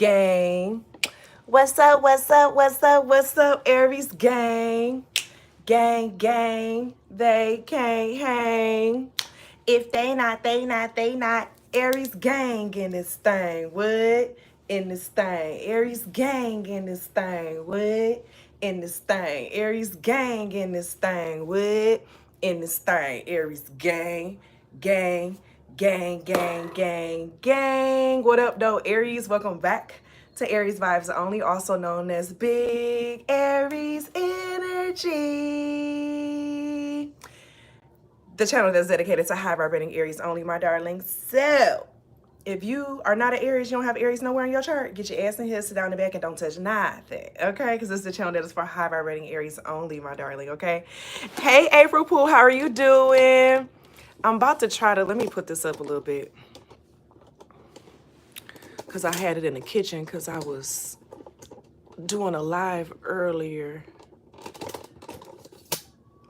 gang. What's up, what's up, what's up, what's up, Aries gang? Gang, gang, they can't hang. If they not. Aries gang in this thing, what? In this thing. Aries gang in this thing, what? In this thing. Aries gang in this thing, what? In this thing. Aries gang, gang, gang, gang, gang, gang. What up, though, Aries? Welcome back to Aries Vibes Only, also known as Big Aries Energy, the channel that's dedicated to high vibrating Aries only, my darling. So, if you are not an Aries, you don't have Aries nowhere in your chart, get your ass in here, sit down in the back, and don't touch nothing, okay? Because this is the channel that is for high vibrating Aries only, my darling, okay? Hey, April Pool, how are you doing? I'm about to try to, let me put this up a little bit, because I had it in the kitchen because I was doing a live earlier.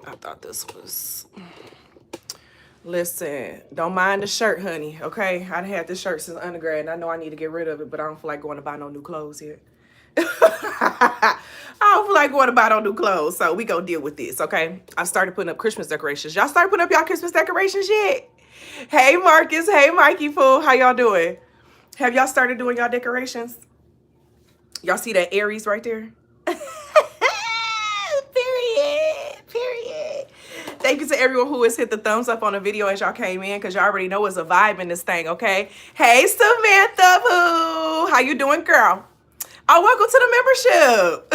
I thought this was... Listen, don't mind the shirt, honey, okay? I've had this shirt since undergrad, and I know I need to get rid of it, but I don't feel like going to buy no new clothes yet. I don't feel like going to buy no new clothes, so we gonna deal with this, okay? I started putting up Christmas decorations. Y'all started putting up y'all Christmas decorations yet? Hey, Marcus. Hey, Mikey Fool. How y'all doing? Have y'all started doing y'all decorations? Y'all see that Aries right there? Period. Thank you to everyone who has hit the thumbs up on the video as y'all came in, because y'all already know it's a vibe in this thing, okay? Hey, Samantha Pooh. How you doing, girl? Oh, welcome to the membership.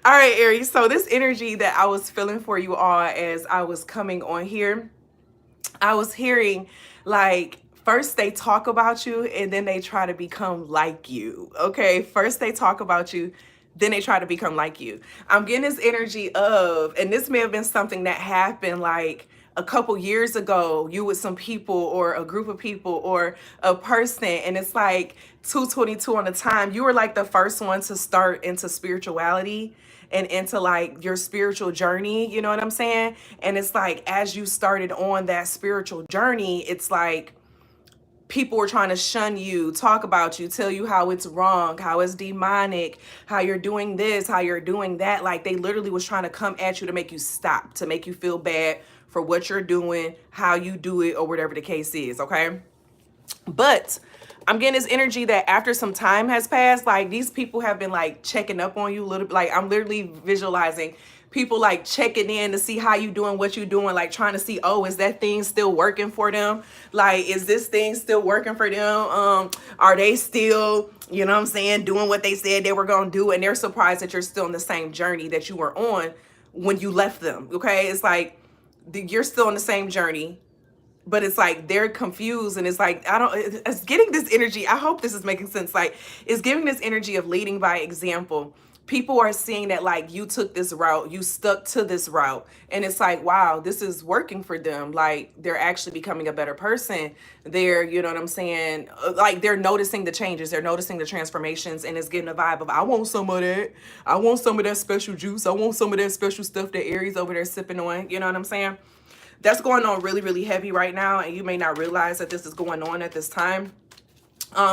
All right, Aries. So this energy that I was feeling for you all as I was coming on here, I was hearing like, first they talk about you and then they try to become like you, okay? First they talk about you, then they try to become like you. I'm getting this energy of, and this may have been something that happened like a couple years ago, you with some people or a group of people or a person, and it's like 222 on the time. You were like the first one to start into spirituality and into like your spiritual journey, you know what I'm saying? And it's like, as you started on that spiritual journey, it's like people were trying to shun you, talk about you, tell you how it's wrong, how it's demonic, how you're doing this, how you're doing that. Like they literally was trying to come at you to make you stop, to make you feel bad for what you're doing, how you do it, or whatever the case is, okay? But I'm getting this energy that after some time has passed, like these people have been like checking up on you a little bit. Like I'm literally visualizing people like checking in to see how you doing, what you doing, like trying to see, oh, is that thing still working for them? Like, is this thing still working for them? Are they still, you know what I'm saying, doing what they said they were gonna do? And they're surprised that you're still on the same journey that you were on when you left them, okay? It's like you're still on the same journey, but it's like they're confused, and it's like it's getting this energy. I hope this is making sense. Like it's giving this energy of leading by example. People are seeing that like you took this route, you stuck to this route, and it's like, wow, this is working for them. Like they're actually becoming a better person. They're, you know what I'm saying, like they're noticing the changes, they're noticing the transformations, and it's getting a vibe of, I want some of that, I want some of that special juice, I want some of that special stuff that Aries over there sipping on, you know what I'm saying? That's going on really, really heavy right now, and you may not realize that this is going on at this time.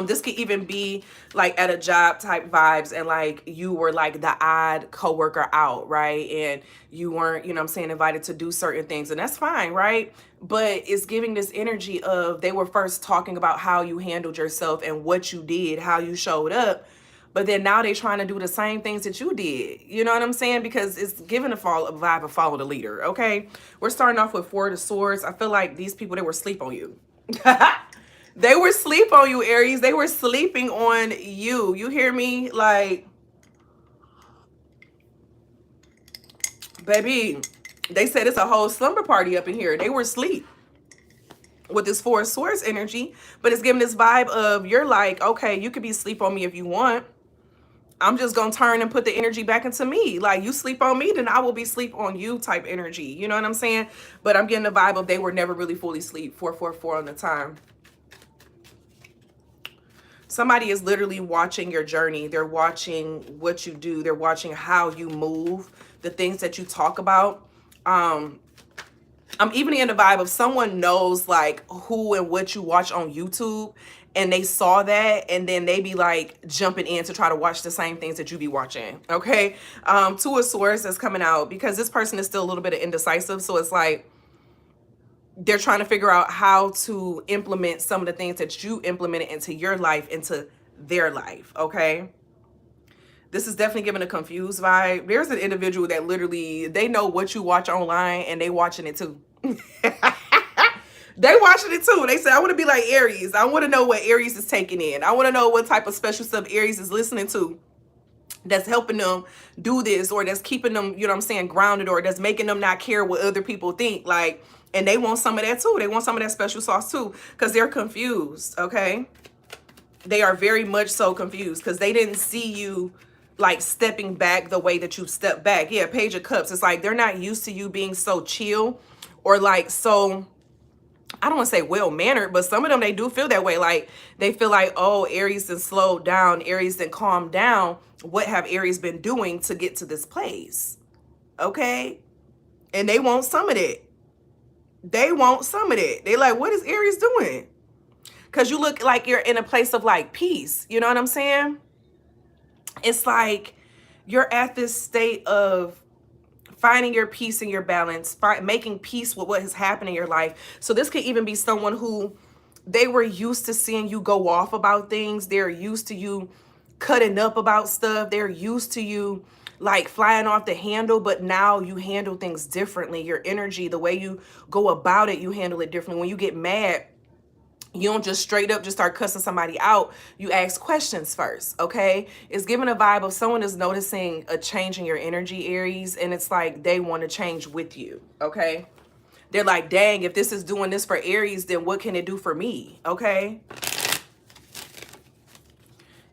This could even be like at a job type vibes, and like you were like the odd coworker out, right? And you weren't, you know what I'm saying, invited to do certain things, and that's fine, right? But it's giving this energy of they were first talking about how you handled yourself and what you did, how you showed up. But then now they trying to do the same things that you did. You know what I'm saying? Because it's giving a vibe of follow the leader, okay? We're starting off with Four of Swords. I feel like these people, they were asleep on you. They were asleep on you, Aries. They were sleeping on you. You hear me? Like, baby, they said it's a whole slumber party up in here. They were asleep with this Four of Swords energy. But it's giving this vibe of, you're like, okay, you could be asleep on me if you want. I'm just going to turn and put the energy back into me. Like, you sleep on me, then I will be sleep on you type energy. You know what I'm saying? But I'm getting the vibe of they were never really fully asleep. 444 on the time. Somebody is literally watching your journey. They're watching what you do. They're watching how you move, the things that you talk about. I'm even in the vibe of someone knows like who and what you watch on YouTube, and they saw that, and then they be like jumping in to try to watch the same things that you be watching. Okay. Two of Swords is coming out because this person is still a little bit of indecisive. So it's like they're trying to figure out how to implement some of the things that you implemented into your life, into their life. Okay. This is definitely giving a confused vibe. There's an individual that literally, they know what you watch online and they watching it too. They watching it too. They say, I want to be like Aries. I want to know what Aries is taking in. I want to know what type of special stuff Aries is listening to that's helping them do this, or that's keeping them, you know what I'm saying, grounded, or that's making them not care what other people think. Like, and they want some of that too. They want some of that special sauce too, because they're confused. Okay. They are very much so confused because they didn't see you like stepping back the way that you step back. Yeah, Page of Cups. It's like they're not used to you being so chill, or like so, I don't want to say well-mannered, but some of them, they do feel that way. Like they feel like, oh, Aries done slowed down, Aries done calmed down. What have Aries been doing to get to this place? Okay. And they want some of it. They want some of it. They like, what is Aries doing? Because you look like you're in a place of like peace. You know what I'm saying? It's like you're at this state of finding your peace and your balance, making peace with what has happened in your life. So this could even be someone who, they were used to seeing you go off about things. They're used to you cutting up about stuff. They're used to you like flying off the handle, but now you handle things differently. Your energy, the way you go about it, you handle it differently. When you get mad, you don't just straight up just start cussing somebody out. You ask questions first, okay? It's giving a vibe of someone is noticing a change in your energy, Aries, and it's like they want to change with you, okay? They're like, dang, if this is doing this for Aries, then what can it do for me, okay?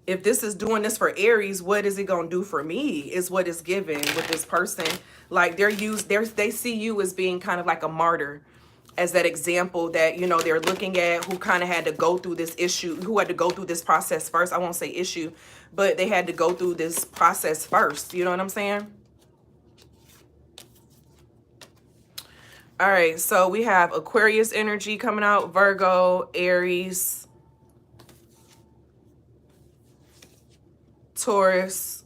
If this is doing this for Aries, what is it going to do for me is what it's giving with this person. Like they see you as being kind of like a martyr, as that example that, you know, they're looking at, who kind of had to go through this issue, who had to go through this process first. I won't say issue, but they had to go through this process first. You know what I'm saying? All right. So we have Aquarius energy coming out, Virgo, Aries, Taurus.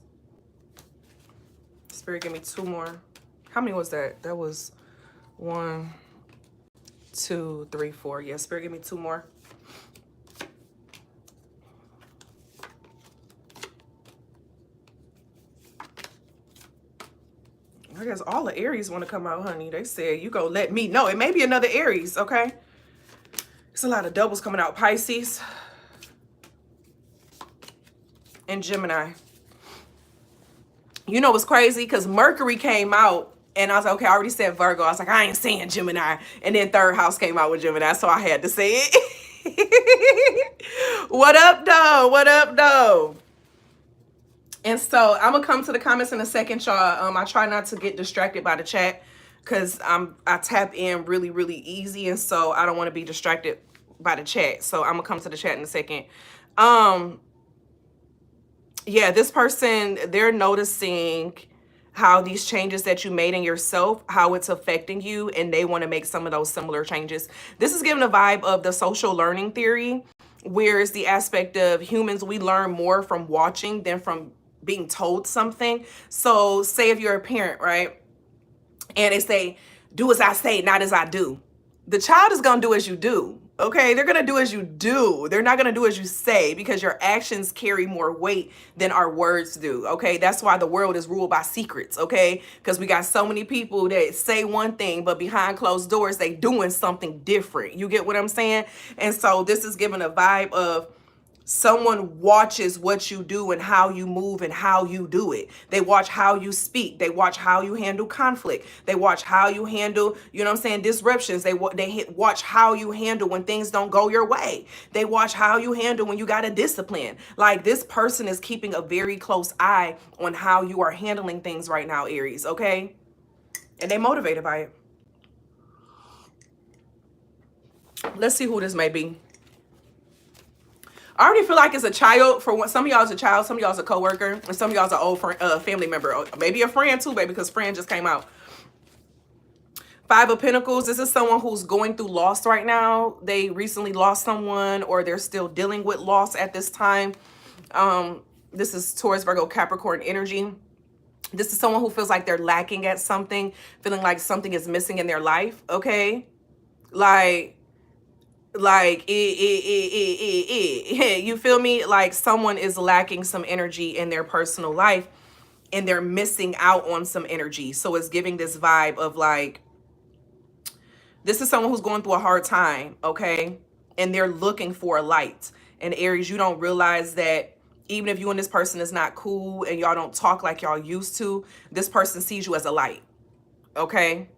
Spirit, give me two more. How many was that? That was 1, 2, 3, 4. Yeah, Spirit, give me two more. I guess all the Aries want to come out, honey. They said, you go let me know. It may be another Aries, okay? It's a lot of doubles coming out. Pisces and Gemini. You know what's crazy? Because Mercury came out, and I was like, okay, I already said Virgo. I was like, I ain't saying Gemini. And then third house came out with Gemini, so I had to say it. What up, though? What up, though? And so I'm going to come to the comments in a second, y'all. I try not to get distracted by the chat because I tap in really, really easy. And so I don't want to be distracted by the chat. So I'm going to come to the chat in a second. Yeah, this person, they're noticing how these changes that you made in yourself, how it's affecting you, and they want to make some of those similar changes. This is giving a vibe of the social learning theory, where it's the aspect of humans, we learn more from watching than from being told something. So say if you're a parent, right? And they say, do as I say, not as I do. The child is going to do as you do. Okay, they're going to do as you do. They're not going to do as you say, because your actions carry more weight than our words do. Okay, that's why the world is ruled by secrets. Okay, because we got so many people that say one thing, but behind closed doors, they doing something different. You get what I'm saying? And so this is giving a vibe of someone watches what you do and how you move and how you do it. They watch how you speak. They watch how you handle conflict. They watch how you handle, you know what I'm saying, disruptions. They watch how you handle when things don't go your way. They watch how you handle when you got to discipline. Like, this person is keeping a very close eye on how you are handling things right now, Aries, okay? And they motivated by it. Let's see who this may be. I already feel like it's a child. For some of y'all, it's a child. Some of y'all is a coworker, and some of y'all is an old friend, family member, or maybe a friend too, baby, because friend just came out. Five of Pentacles, this is someone who's going through loss right now. They recently lost someone, or they're still dealing with loss at this time. This is Taurus, Virgo, Capricorn energy. This is someone who feels like they're lacking at something, feeling like something is missing in their life, okay? Like you feel me? Like someone is lacking some energy in their personal life and they're missing out on some energy. So it's giving this vibe of like, this is someone who's going through a hard time, okay? And they're looking for a light. And Aries, you don't realize that even if you and this person is not cool and y'all don't talk like y'all used to, this person sees you as a light, okay?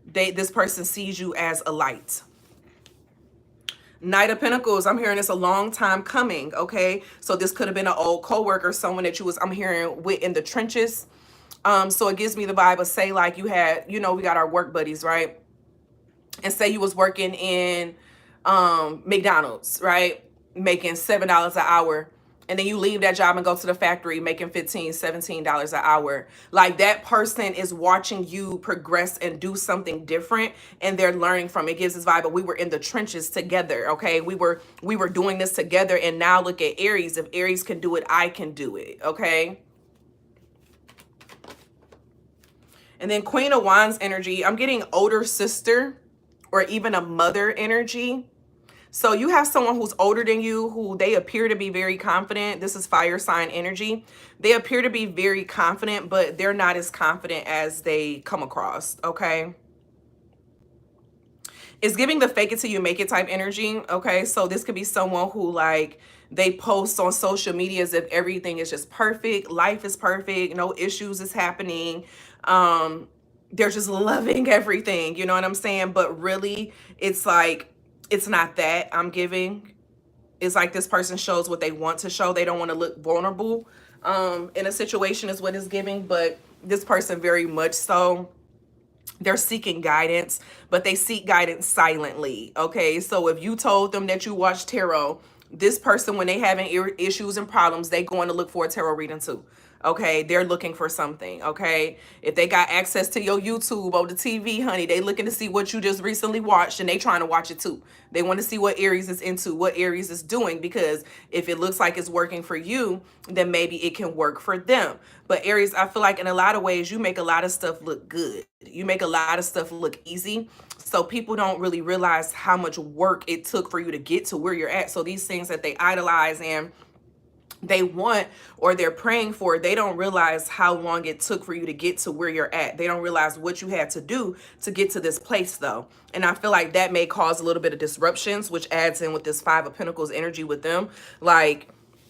This person sees you as a light. Knight of Pentacles, I'm hearing this a long time coming, okay? So this could have been an old coworker, someone that you was, I'm hearing, with in the trenches. So it gives me the vibe of, say, like you had, you know, we got our work buddies, right? And say you was working in McDonald's, right? Making $7 an hour. And then you leave that job and go to the factory making $15, $17 an hour. Like that person is watching you progress and do something different, and they're learning from it. It gives this vibe of we were in the trenches together, okay? We were doing this together, and now look at Aries. If Aries can do it, I can do it, okay? And then Queen of Wands energy, I'm getting older sister or even a mother energy. So you have someone who's older than you, who they appear to be very confident. This is fire sign energy. They appear to be very confident, but they're not as confident as they come across, okay? It's giving the fake it till you make it type energy, okay? So this could be someone who, like, they post on social media as if everything is just perfect, life is perfect, no issues is happening. They're just loving everything, you know what I'm saying? But really, it's like, it's not that I'm giving. It's like this person shows what they want to show. They don't want to look vulnerable in a situation is what it's giving. But this person very much so, they're seeking guidance, but they seek guidance silently, okay? So if you told them that you watch tarot, this person, when they having issues and problems, they going to look for a tarot reading too, okay? They're looking for something, okay? If they got access to your YouTube or the TV, honey, they looking to see what you just recently watched, and they trying to watch it too. They want to see what Aries is into, what Aries is doing, because if it looks like it's working for you, then maybe it can work for them. But Aries, I feel like in a lot of ways, you make a lot of stuff look good. You make a lot of stuff look easy. So people don't really realize how much work it took for you to get to where you're at. So these things that they idolize and they want or they're praying for, they don't realize how long it took for you to get to where you're at. They don't realize what you had to do to get to this place though. And I feel like that may cause a little bit of disruptions, which adds in with this Five of Pentacles energy with them. Like,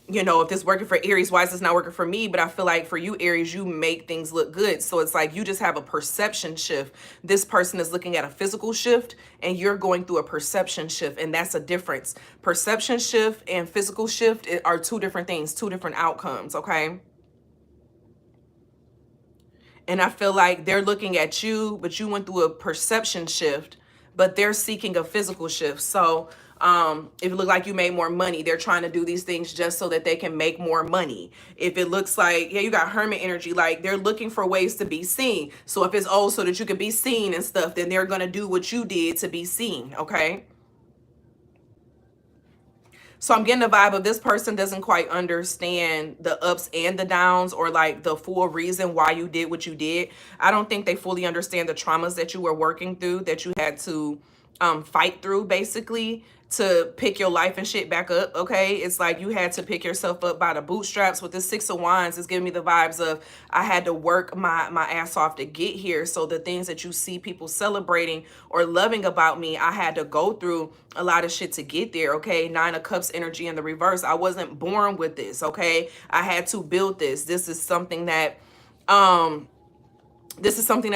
you know, if this working for Aries, why is this not working for me? But I feel like for you, Aries, you make things look good. So it's like you just have a perception shift. This person is looking at a physical shift, and you're going through a perception shift. And that's a difference. Perception shift and physical shift are two different things, two different outcomes, okay? And I feel like they're looking at you, but you went through a perception shift, but they're seeking a physical shift. So if it looked like you made more money, they're trying to do these things just so that they can make more money. If it looks like, yeah, you got hermit energy, like they're looking for ways to be seen. So if it's so that you can be seen and stuff, then they're going to do what you did to be seen, okay? So I'm getting the vibe of this person doesn't quite understand the ups and the downs, or like the full reason why you did what you did. I don't think they fully understand the traumas that you were working through, that you had to fight through basically to pick your life and shit back up, okay? It's like you had to pick yourself up by the bootstraps. With the Six of Wands, it's giving me the vibes of I had to work my ass off to get here. So the things that you see people celebrating or loving about me, I had to go through a lot of shit to get there, okay? Nine of Cups energy in the reverse. I wasn't born with this, okay? I had to build this. This is something that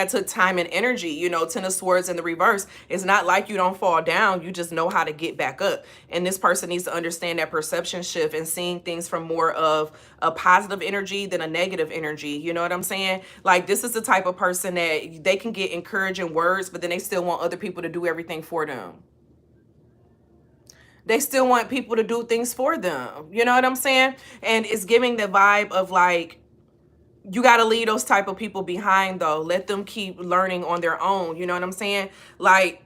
took time and energy. You know, Ten of Swords in the reverse. It's not like you don't fall down. You just know how to get back up. And this person needs to understand that perception shift and seeing things from more of a positive energy than a negative energy. You know what I'm saying? Like, this is the type of person that they can get encouraging words, but then they still want other people to do everything for them. They still want people to do things for them. You know what I'm saying? And it's giving the vibe of like, You got to leave those type of people behind, though. Let them keep learning on their own. You know what I'm saying? Like,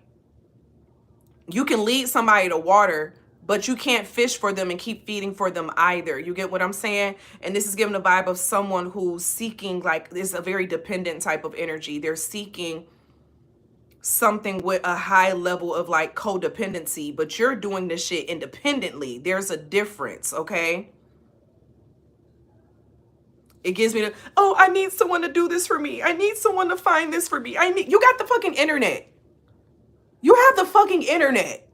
you can lead somebody to water, but you can't fish for them and keep feeding for them either. You get what I'm saying? And this is giving the vibe of someone who's seeking, like, this is a very dependent type of energy. They're seeking something with a high level of like codependency, but you're doing this shit independently. There's a difference, okay? It gives me the, oh, I need someone to do this for me. I need someone to find this for me. You got the fucking internet. You have the fucking internet.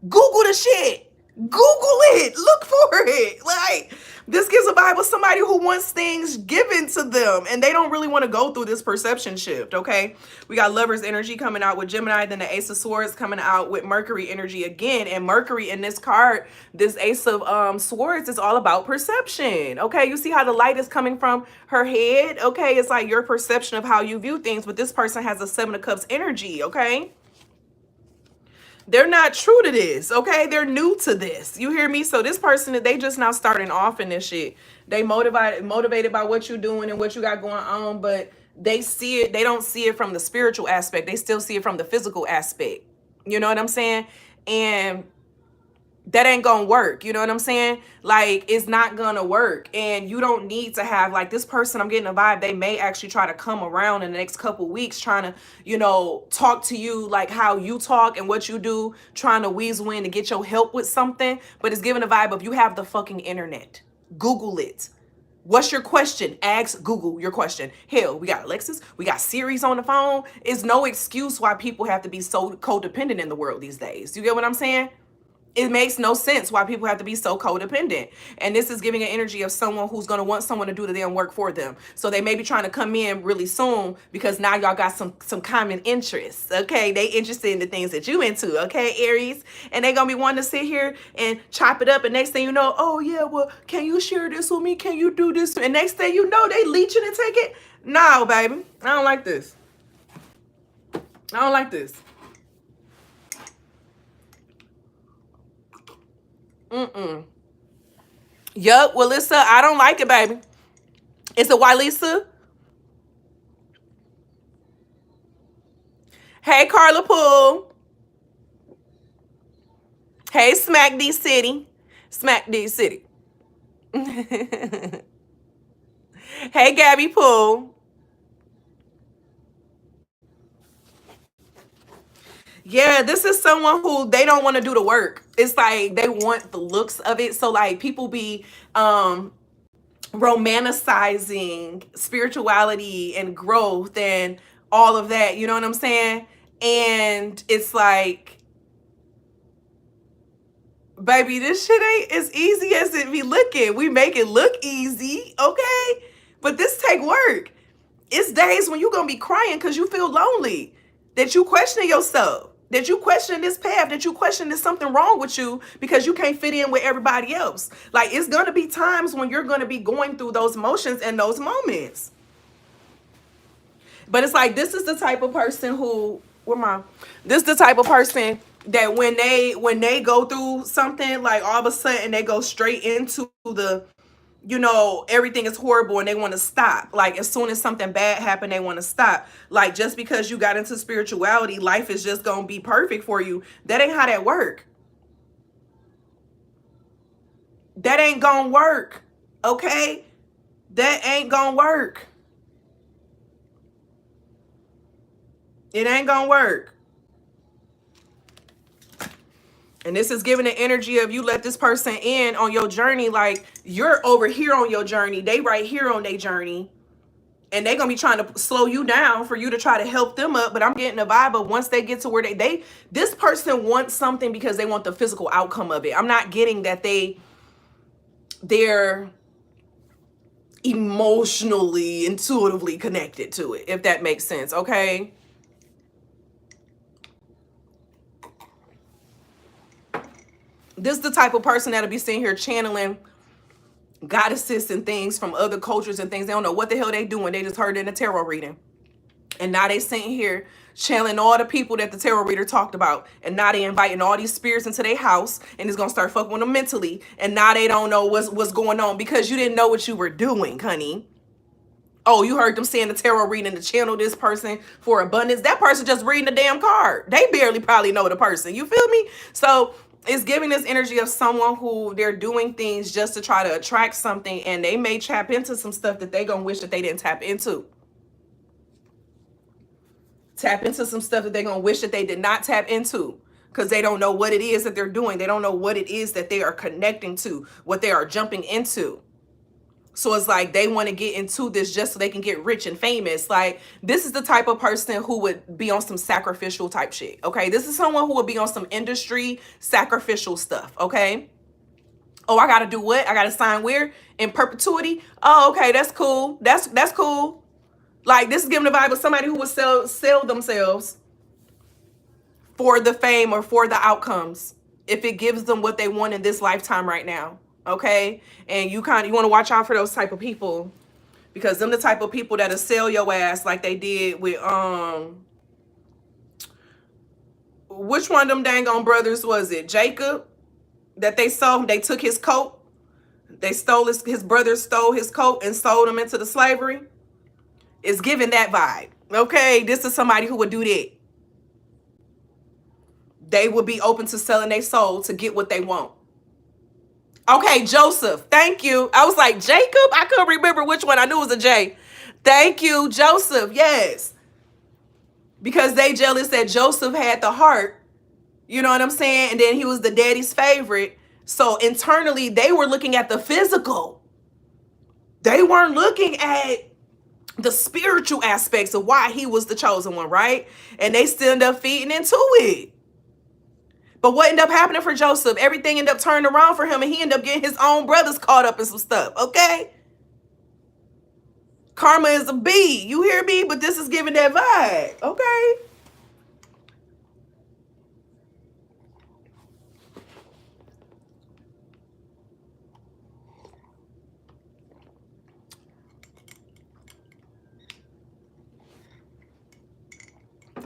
Google the shit. Google it. Look for it. Like, this gives a vibe of somebody who wants things given to them and they don't really want to go through this perception shift, okay? We got Lover's energy coming out with Gemini, then the Ace of Swords coming out with Mercury energy again. And Mercury in this card, this Ace of Swords, is all about perception, okay? You see how the light is coming from her head, okay? It's like your perception of how you view things, but this person has a Seven of Cups energy, okay? They're not true to this, okay? They're new to this. You hear me? So this person, they just now starting off in this shit. They motivated by what you're doing and what you got going on, but they see it, they don't see it from the spiritual aspect. They still see it from the physical aspect. You know what I'm saying? And that ain't gonna work. You know what I'm saying? Like, it's not gonna work. And you don't need to have, like, this person, I'm getting a vibe, they may actually try to come around in the next couple weeks trying to, you know, talk to you like how you talk and what you do, trying to weasel in to get your help with something. But it's giving a vibe of, you have the fucking internet. Google it. What's your question? Ask Google your question. Hell, we got Alexis, we got Siri's on the phone. It's no excuse why people have to be so codependent in the world these days. You get what I'm saying? It makes no sense why people have to be so codependent. And this is giving an energy of someone who's going to want someone to do the damn work for them. So they may be trying to come in really soon because now y'all got some common interests. Okay, they interested in the things that you into. Okay, Aries, and they gonna be wanting to sit here and chop it up. And next thing you know, oh yeah, well, can you share this with me? Can you do this? And next thing you know, they leeching and take it. No, baby, I don't like this. I don't like this. Mm-mm. Yup, well, Lisa, I don't like it, baby. It's a why, Lisa? Hey, Carla Poole. Hey, Smack D City. Smack D City. Hey, Gabby Poole. Yeah, this is someone who they don't want to do the work. It's like they want the looks of it. So like people be romanticizing spirituality and growth and all of that, you know what I'm saying? And it's like, baby, this shit ain't as easy as it be looking. We make it look easy, okay? But this take work. It's days when you're gonna be crying because you feel lonely, that you question yourself, that you question this path, that you question there's something wrong with you because you can't fit in with everybody else. Like, it's gonna be times when you're gonna be going through those motions and those moments. But it's like, this is the type of person who, this is the type of person that when they go through something, like all of a sudden they go straight into the, you know, everything is horrible and they want to stop. Like, as soon as something bad happened, they want to stop. Like, just because you got into spirituality, life is just gonna be perfect for you. That ain't how that work. That ain't gonna work, okay? That ain't gonna work. It ain't gonna work. And this is giving the energy of, you let this person in on your journey. Like, you're over here on your journey, they right here on their journey, and they gonna be trying to slow you down for you to try to help them up. But I'm getting a vibe of, once they get to where they this person wants something because they want the physical outcome of it. I'm not getting that they're emotionally, intuitively connected to it, if that makes sense, okay? This is the type of person that'll be sitting here channeling goddesses and things from other cultures and things. They don't know what the hell they doing. They just heard it in a tarot reading. And now they sitting here channeling all the people that the tarot reader talked about. And now they inviting all these spirits into their house and it's going to start fucking with them mentally. And now they don't know what's going on because you didn't know what you were doing, honey. Oh, you heard them saying the tarot reading to channel this person for abundance. That person just reading the damn card. They barely probably know the person. You feel me? So it's giving this energy of someone who they're doing things just to try to attract something, and they may tap into some stuff that they gonna wish that they didn't tap into. Tap into some stuff that they're gonna wish that they did not tap into, because they don't know what it is that they're doing. They don't know what it is that they are connecting to, what they are jumping into. So it's like they want to get into this just so they can get rich and famous. Like, this is the type of person who would be on some sacrificial type shit. Okay, this is someone who would be on some industry sacrificial stuff. Okay. Oh, I gotta do what? I gotta sign where? In perpetuity? Oh, okay, that's cool. That's cool. Like, this is giving the vibe of somebody who would sell themselves for the fame or for the outcomes if it gives them what they want in this lifetime right now. Okay, and you want to watch out for those type of people, because them the type of people that'll sell your ass like they did with which one of them dang on brothers was it? Jacob, that they sold. They took his coat. They stole his brothers stole his coat and sold him into the slavery. It's giving that vibe. Okay, this is somebody who would do that. They would be open to selling their soul to get what they want. Okay, Joseph. Thank you. I was like, Jacob? I couldn't remember which one. I knew it was a J. Thank you, Joseph. Yes. Because they jealous that Joseph had the heart. You know what I'm saying? And then he was the daddy's favorite. So internally, they were looking at the physical. They weren't looking at the spiritual aspects of why he was the chosen one, right? And they still end up feeding into it. But what ended up happening for Joseph? Everything ended up turning around for him, and he ended up getting his own brothers caught up in some stuff, okay? Karma is a bee. You hear me? But this is giving that vibe, okay?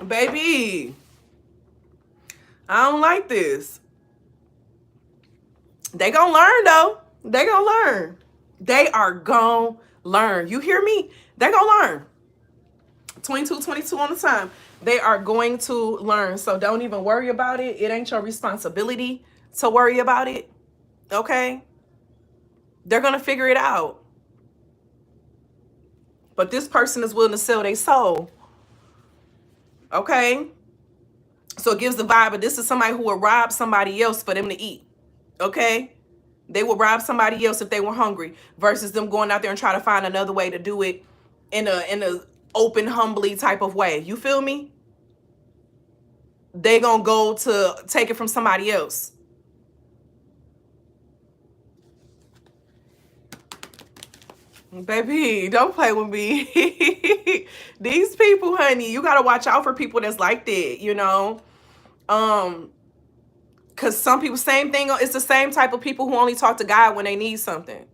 Baby, I don't like this. They gonna learn, though. They gonna learn. They are gonna learn. You hear me? They gonna learn. 22 on the time. They are going to learn. So don't even worry about it. It ain't your responsibility to worry about it. Okay? They're gonna figure it out. But this person is willing to sell their soul. Okay? So it gives the vibe of this is somebody who will rob somebody else for them to eat. Okay? They would rob somebody else if they were hungry, versus them going out there and try to find another way to do it in a open, humbly type of way. You feel me? They gonna go to take it from somebody else. Baby, don't play with me. These people, honey, you gotta watch out for people that's like that, you know? Because some people, same thing, it's the same type of people who only talk to God when they need something.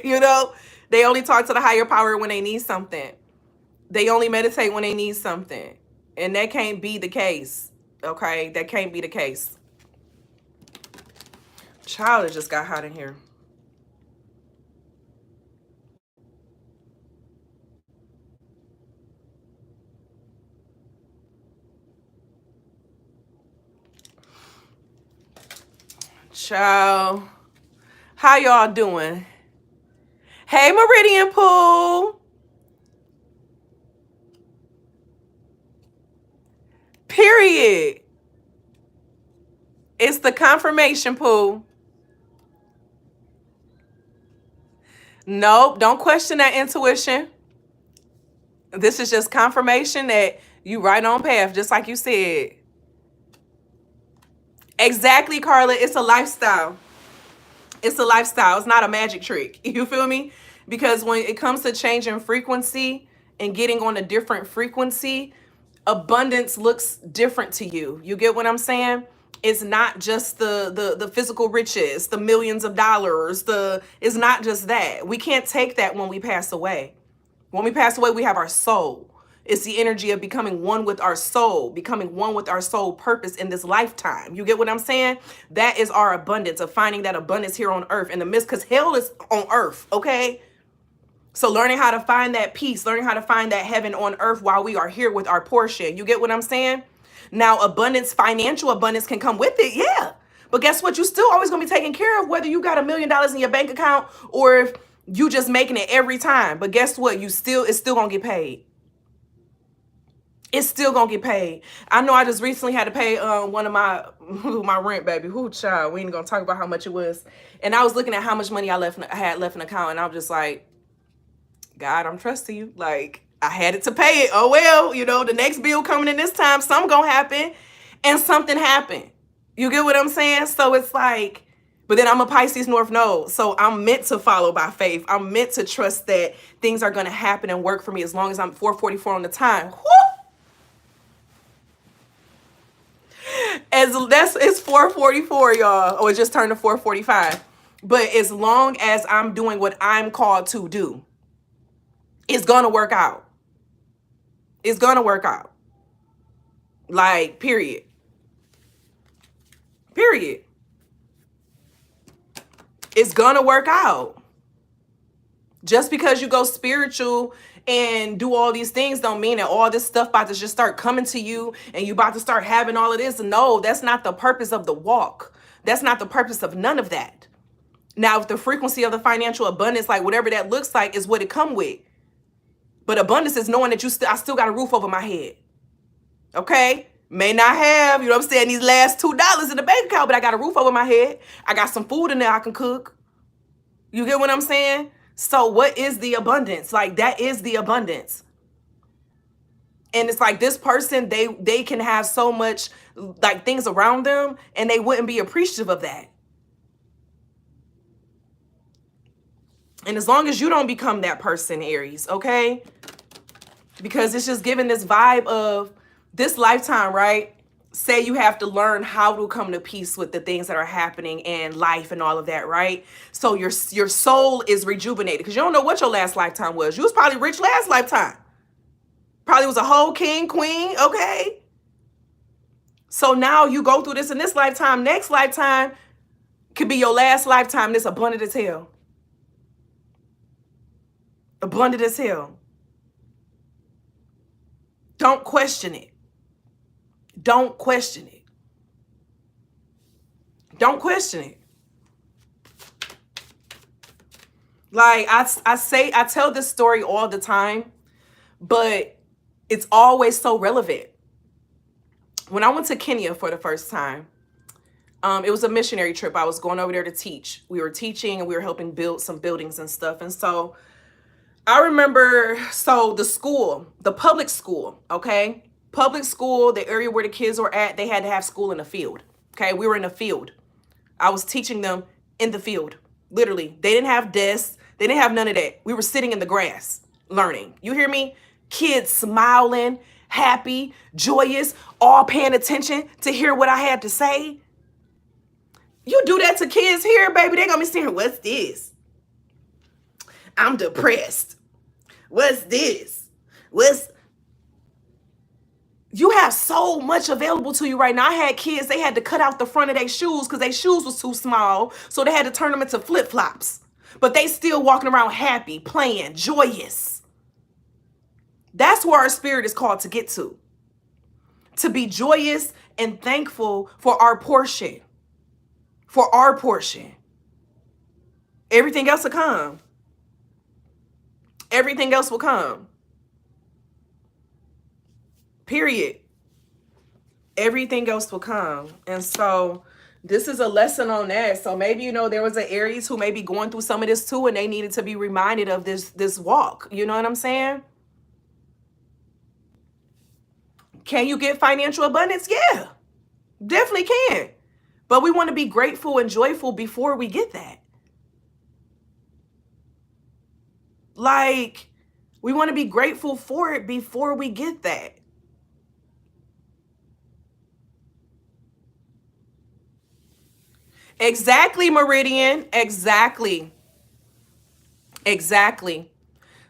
You know? They only talk to the higher power when they need something. They only meditate when they need something. And that can't be the case. Okay? That can't be the case. Child, it just got hot in here. Child, how y'all doing? Hey, Meridian Pool. Period. It's the confirmation pool. Nope, don't question that intuition. This is just confirmation that you right on path, just like you said. Exactly, Carla. It's a lifestyle. It's a lifestyle. It's not a magic trick. You feel me? Because when it comes to changing frequency and getting on a different frequency, abundance looks different to you. You get what I'm saying? It's not just the physical riches, the millions of dollars. It's not just that. We can't take that when we pass away. When we pass away, we have our soul. It's the energy of becoming one with our soul, becoming one with our soul purpose in this lifetime. You get what I'm saying? That is our abundance, of finding that abundance here on earth in the midst, because hell is on earth, okay? So learning how to find that peace, learning how to find that heaven on earth while we are here with our portion. You get what I'm saying? Now, abundance, financial abundance can come with it. Yeah. But guess what? You still always going to be taken care of, whether you got $1 million in your bank account or if you just making it every time. But guess what? It's still going to get paid. It's still gonna get paid. I know I just recently had to pay one of my rent, baby. Who child? We ain't gonna talk about how much it was. And I was looking at how much money I had left in the account, and I was just like, God, I'm trusting you. Like, I had it to pay it. Oh well, the next bill coming in this time, something gonna happen, and something happened. You get what I'm saying? So it's like, but then I'm a Pisces North Node, so I'm meant to follow by faith. I'm meant to trust that things are gonna happen and work for me as long as I'm 444 on the time. Woo! It's 444, y'all. Or it just turned to 445. But as long as I'm doing what I'm called to do, it's gonna work out. It's gonna work out. Like, period. Period. It's gonna work out. Just because you go spiritual and do all these things don't mean that all this stuff about to just start coming to you and you about to start having all of this. No, that's not the purpose of the walk. That's not the purpose of none of that. Now, if the frequency of the financial abundance, like whatever that looks like, is what it come with. But abundance is knowing that I still got a roof over my head. Okay? May not have, what I'm saying, these last $2 in the bank account, but I got a roof over my head. I got some food in there I can cook. You get what I'm saying? So what is the abundance? Like, that is the abundance. And it's like this person, they can have so much like things around them and they wouldn't be appreciative of that. And as long as you don't become that person, Aries, okay? Because it's just giving this vibe of this lifetime, right? Say you have to learn how to come to peace with the things that are happening in life and all of that, right? So your soul is rejuvenated because you don't know what your last lifetime was. You was probably rich last lifetime. Probably was a whole king, queen, okay? So now you go through this in this lifetime. Next lifetime could be your last lifetime. This abundant as hell. Abundant as hell. Don't question it. Don't question it. Don't question it. Like I tell this story all the time, but it's always so relevant. When I went to Kenya for the first time, it was a missionary trip. I was going over there to teach. We were teaching and we were helping build some buildings and stuff. And so I remember, the public school, okay? Public school, the area where the kids were at, they had to have school in the field. Okay, we were in the field. I was teaching them in the field. Literally, they didn't have desks. They didn't have none of that. We were sitting in the grass learning. You hear me? Kids smiling, happy, joyous, all paying attention to hear what I had to say. You do that to kids here, baby, they're gonna be saying, what's this? I'm depressed. What's this? You have so much available to you right now. I had kids, they had to cut out the front of their shoes because their shoes was too small. So they had to turn them into flip-flops. But they still walking around happy, playing, joyous. That's where our spirit is called to get to. To be joyous and thankful for our portion. For our portion. Everything else will come. Everything else will come. Period. Everything else will come. And so this is a lesson on that. So maybe, there was an Aries who may be going through some of this too, and they needed to be reminded of this walk. You know what I'm saying? Can you get financial abundance? Yeah, definitely can. But we want to be grateful and joyful before we get that. Like, we want to be grateful for it before we get that. Exactly, Meridian. Exactly.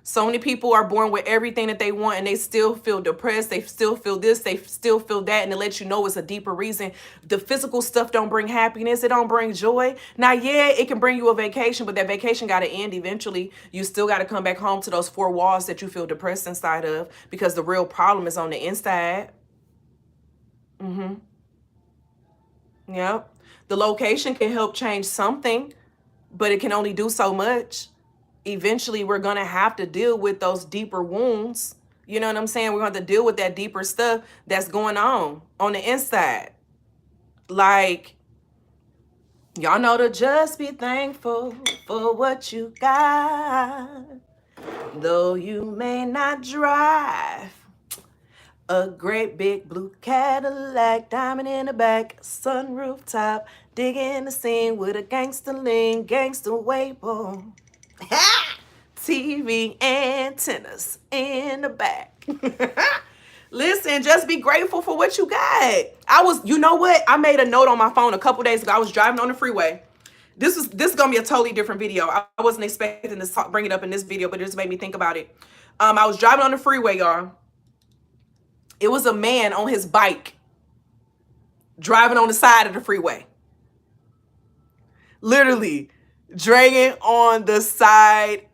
So many people are born with everything that they want and they still feel depressed. They still feel this. They still feel that. And it lets you know it's a deeper reason. The physical stuff don't bring happiness. It don't bring joy. Now, yeah, it can bring you a vacation, but that vacation got to end eventually. You still got to come back home to those four walls that you feel depressed inside of, because the real problem is on the inside. Yep. The location can help change something, but it can only do so much. Eventually we're going to have to deal with those deeper wounds. You know what I'm saying? We're going to have to deal with that deeper stuff that's going on the inside. Like, y'all know to just be thankful for what you got. Though you may not drive a great big blue Cadillac, diamond in the back, sunroof top, digging the scene with a gangster lean, gangster waypo. TV antennas in the back. Listen, just be grateful for what you got. You know what? I made a note on my phone a couple days ago. I was driving on the freeway. This is gonna be a totally different video. I wasn't expecting to bring it up in this video, but it just made me think about it. I was driving on the freeway, y'all. It was a man on his bike driving on the side of the freeway. Literally dragging on the side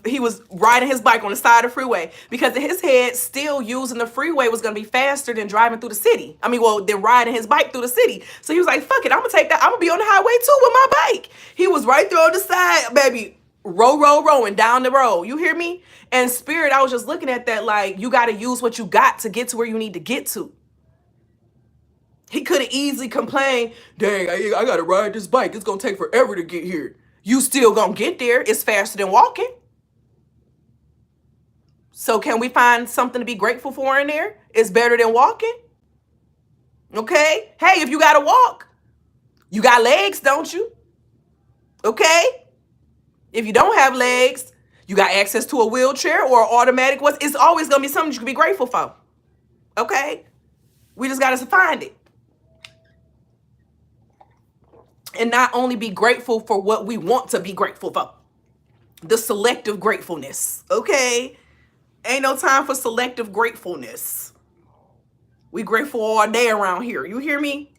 he was riding his bike on the side of the freeway, because in his head, still using the freeway was going to be faster than driving through the city. Than riding his bike through the city. So he was like, fuck it, I'm going to take that. I'm going to be on the highway too with my bike. He was right there on the side, baby, rowing down the road. You hear me? And spirit, I was just looking at that like, you got to use what you got to get to where you need to get to. He could have easily complained, dang, I got to ride this bike. It's going to take forever to get here. You still gonna get there. It's faster than walking. So can we find something to be grateful for in there? It's better than walking. Okay? Hey, if you gotta walk, you got legs, don't you? Okay? If you don't have legs, you got access to a wheelchair or an automatic. It's always gonna be something you can be grateful for. Okay? We just gotta find it. And not only be grateful for what we want to be grateful for. The selective gratefulness, okay? Ain't no time for selective gratefulness. We grateful all day around here. You hear me?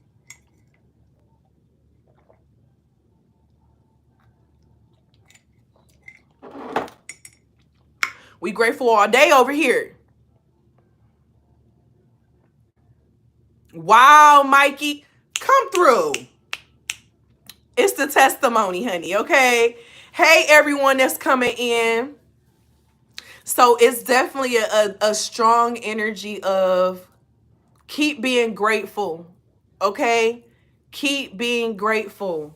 We grateful all day over here. Wow, Mikey, come through. It's the testimony, honey, okay? Hey, everyone that's coming in. So it's definitely a strong energy of keep being grateful, okay? Keep being grateful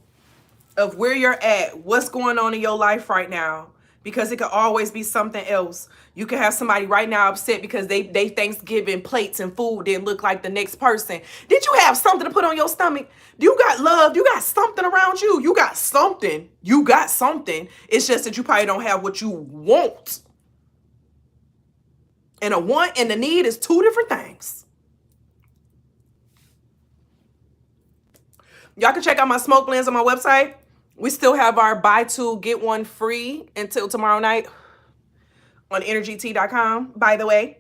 of where you're at, what's going on in your life right now, because it could always be something else. You can have somebody right now upset because they Thanksgiving plates and food didn't look like the next person. Did you have something to put on your stomach? You got love. You got something around you. You got something. You got something. It's just that you probably don't have what you want. And a want and a need is two different things. Y'all can check out my smoke blends on my website. We still have our buy two, get one free until tomorrow night on energytea.com, by the way.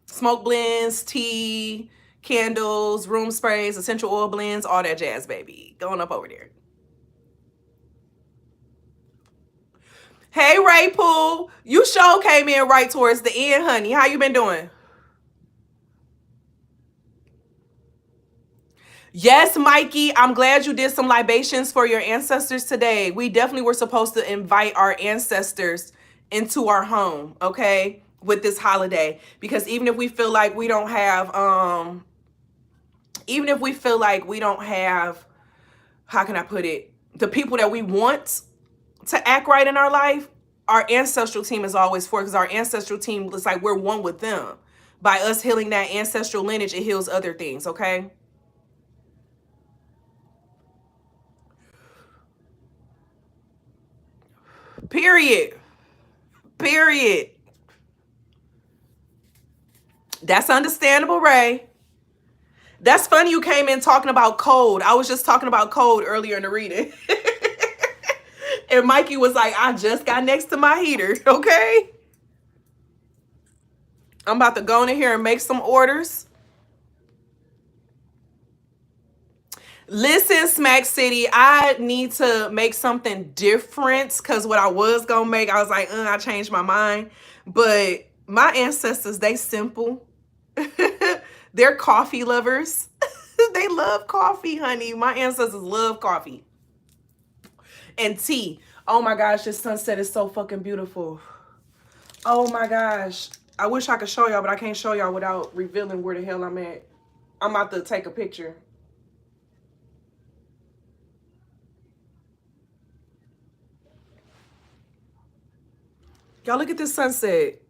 Smoke blends, tea, candles, room sprays, essential oil blends, all that jazz, baby. Going up over there. Hey, Ray Pool. You sure came in right towards the end, honey. How you been doing? Yes, Mikey, I'm glad you did some libations for your ancestors today. We definitely were supposed to invite our ancestors into our home, okay, with this holiday. Because even if we feel like we don't have, how can I put it, the people that we want to act right in our life, our ancestral team is always for, because our ancestral team is like we're one with them. By us healing that ancestral lineage, it heals other things, okay? Period. Period. That's understandable, Ray. That's funny you came in talking about cold. I was just talking about cold earlier in the reading. And Mikey was like, I just got next to my heater, okay? I'm about to go in here and make some orders. Listen, Smack City, I need to make something different because what I was gonna make, I was like, I changed my mind. But my ancestors, they simple. They're coffee lovers. They love coffee, honey. My ancestors love coffee and tea. Oh my gosh, this sunset is so fucking beautiful. Oh my gosh. I wish I could show y'all, but I can't show y'all without revealing where the hell I'm at. I'm about to take a picture. Y'all look at this sunset.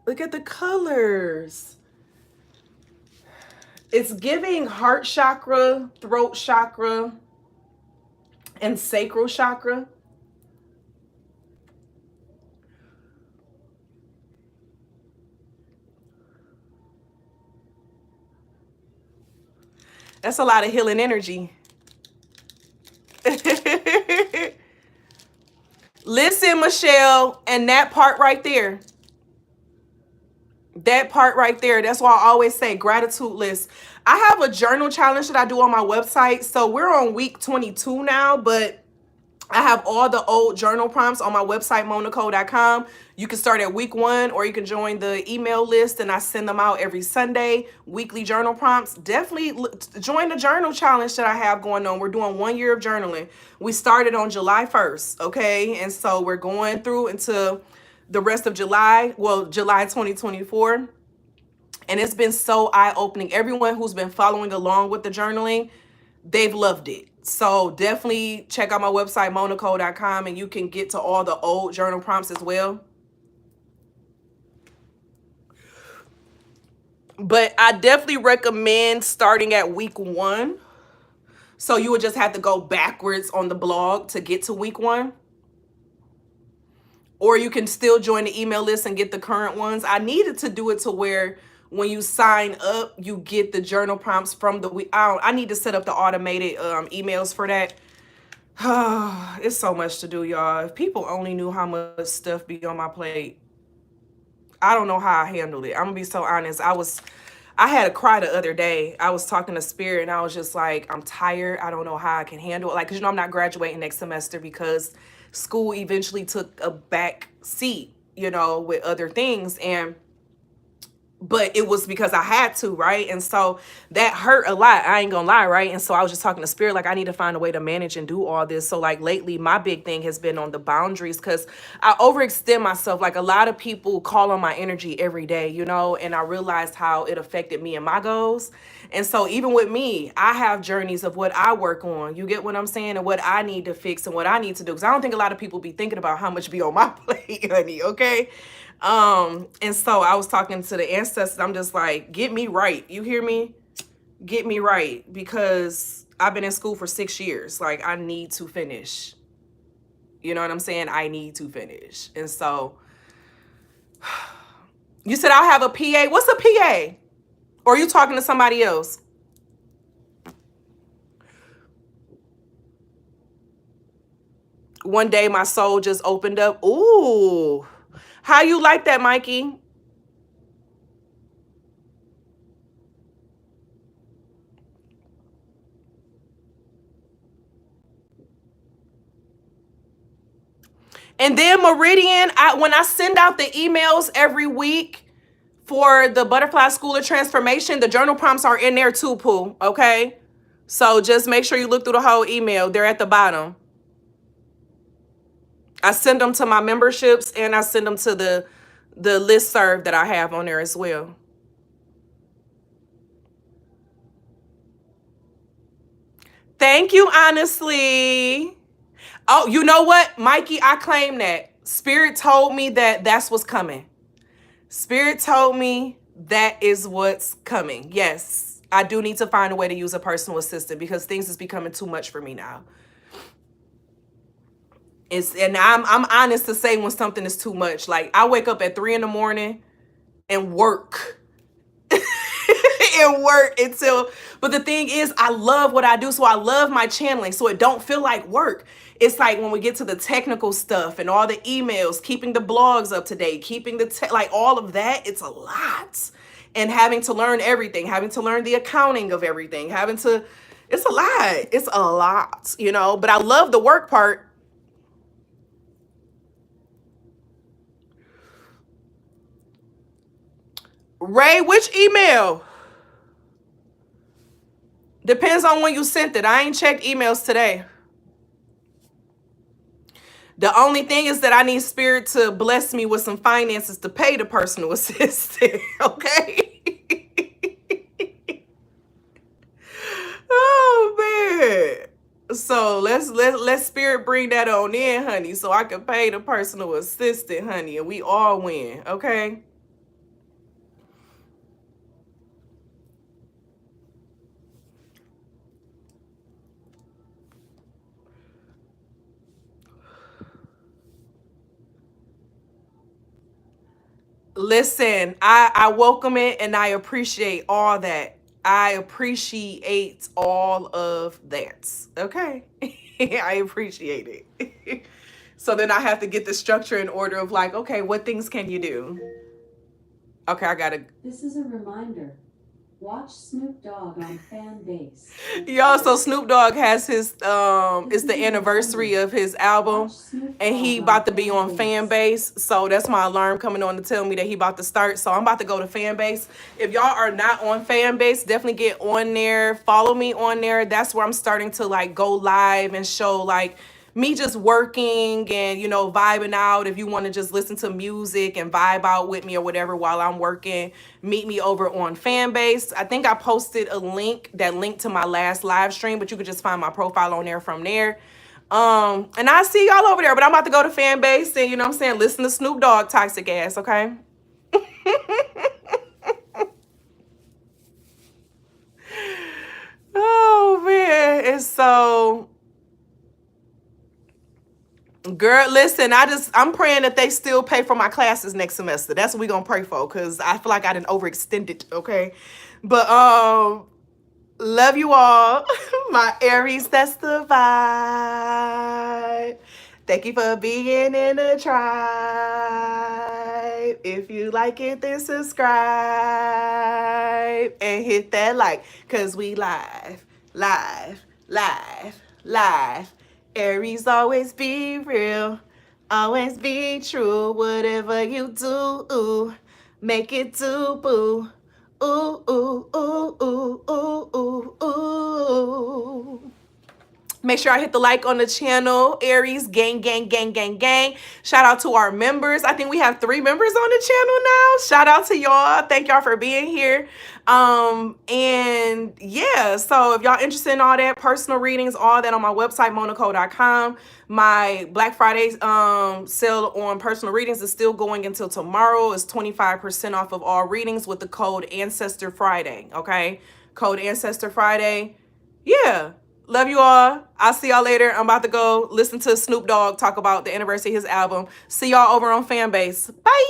Look at the colors. It's giving heart chakra, throat chakra, and sacral chakra. That's a lot of healing energy. Listen, Michelle, and that part right there. That part right there. That's why I always say gratitude list. I have a journal challenge that I do on my website. So we're on week 22 now, but I have all the old journal prompts on my website, monaco.com. You can start at week 1 or you can join the email list and I send them out every Sunday, weekly journal prompts. Definitely join the journal challenge that I have going on. We're doing 1 year of journaling. We started on July 1st, okay? And so we're going through into the rest of July, well, July 2024. And it's been so eye-opening. Everyone who's been following along with the journaling, they've loved it. So definitely check out my website, monaco.com, and you can get to all the old journal prompts as well. But I definitely recommend starting at week 1. So you would just have to go backwards on the blog to get to week 1. Or you can still join the email list and get the current ones. I needed to do it to where when you sign up, you get the journal prompts from the week. I need to set up the automated emails for that. It's so much to do, y'all. If people only knew how much stuff be on my plate, I don't know how I handled it. I'm gonna be so honest. I had a cry the other day. I was talking to Spirit and I was just like, I'm tired. I don't know how I can handle it. Like, 'cause you know, I'm not graduating next semester because school eventually took a back seat, you know, with other things. But it was because I had to, right? And so that hurt a lot. I ain't gonna lie, right? And so I was just talking to Spirit, like, I need to find a way to manage and do all this. So like lately, my big thing has been on the boundaries because I overextend myself. Like a lot of people call on my energy every day, you know, and I realized how it affected me and my goals. And so even with me, I have journeys of what I work on. You get what I'm saying? And what I need to fix and what I need to do. Because I don't think a lot of people be thinking about how much be on my plate, honey, okay? And so I was talking to the ancestors. I'm just like, get me right. You hear me? Get me right. Because I've been in school for 6 years. Like, I need to finish. You know what I'm saying? I need to finish. And so you said I'll have a PA. What's a PA? Or are you talking to somebody else? One day my soul just opened up. Ooh. How you like that, Mikey? And then Meridian, when I send out the emails every week for the Butterfly School of Transformation, the journal prompts are in there too, Pooh, okay? So just make sure you look through the whole email. They're at the bottom. I send them to my memberships and I send them to the listserv that I have on there as well. Thank you, honestly. Oh, you know what, Mikey? I claim that. Spirit told me that that's what's coming. Spirit told me that is what's coming. Yes, I do need to find a way to use a personal assistant because things is becoming too much for me now. And I'm honest to say when something is too much. Like I wake up at 3 in the morning and work and work until, but the thing is, I love what I do. So I love my channeling. So it don't feel like work. It's like when we get to the technical stuff and all the emails, keeping the blogs up to date, keeping the, like all of that, it's a lot. And having to learn everything, having to learn the accounting of everything, having to, it's a lot. It's a lot, you know, but I love the work part. Ray, which email? Depends on when you sent it. I ain't checked emails today. The only thing is that I need spirit to bless me with some finances to pay the personal assistant. Okay. Oh man. So let's spirit bring that on in, honey, so I can pay the personal assistant, honey, and we all win. Okay. Listen, I welcome it and I appreciate all that. I appreciate all of that. Okay. I appreciate it. So then I have to get the structure in order of like, okay, what things can you do? Okay, I gotta. This is a reminder. Watch Snoop Dogg on fan base. Y'all, so Snoop Dogg has his it's the anniversary of his album, and he about to be on fan base. So that's my alarm coming on to tell me that he about to start. So I'm about to go to fan base. If y'all are not on fan base, definitely get on there. Follow me on there. That's where I'm starting to like go live and show like me just working and, you know, vibing out. If you want to just listen to music and vibe out with me or whatever while I'm working, meet me over on Fanbase. I think I posted a link, that link to my last live stream, but you could just find my profile on there from there. And I see y'all over there, but I'm about to go to Fanbase and, you know what I'm saying, listen to Snoop Dogg toxic ass, okay? Oh man, it's so, girl, listen, I'm praying that they still pay for my classes next semester. That's what we gonna pray for, because I feel like I didn't overextend it, okay? But love you all. My Aries, that's the vibe. Thank you for being in the tribe. If you like it, then subscribe and hit that like, cause we live, live, live, live. Aries, always be real, always be true. Whatever you do, ooh, make it do, boo. Ooh, ooh, ooh, ooh, ooh, ooh, ooh. Make sure I hit the like on the channel. Aries, gang, gang, gang, gang, gang. Shout out to our members. I think we have 3 members on the channel now. Shout out to y'all. Thank y'all for being here. And yeah, so if y'all interested in all that, personal readings, all that on my website, monaco.com. My Black Friday sale on personal readings is still going until tomorrow. It's 25% off of all readings with the code Ancestor Friday. Okay, code Ancestor Friday. Yeah. Love you all. I'll see y'all later. I'm about to go listen to Snoop Dogg talk about the anniversary of his album. See y'all over on Fanbase. Bye.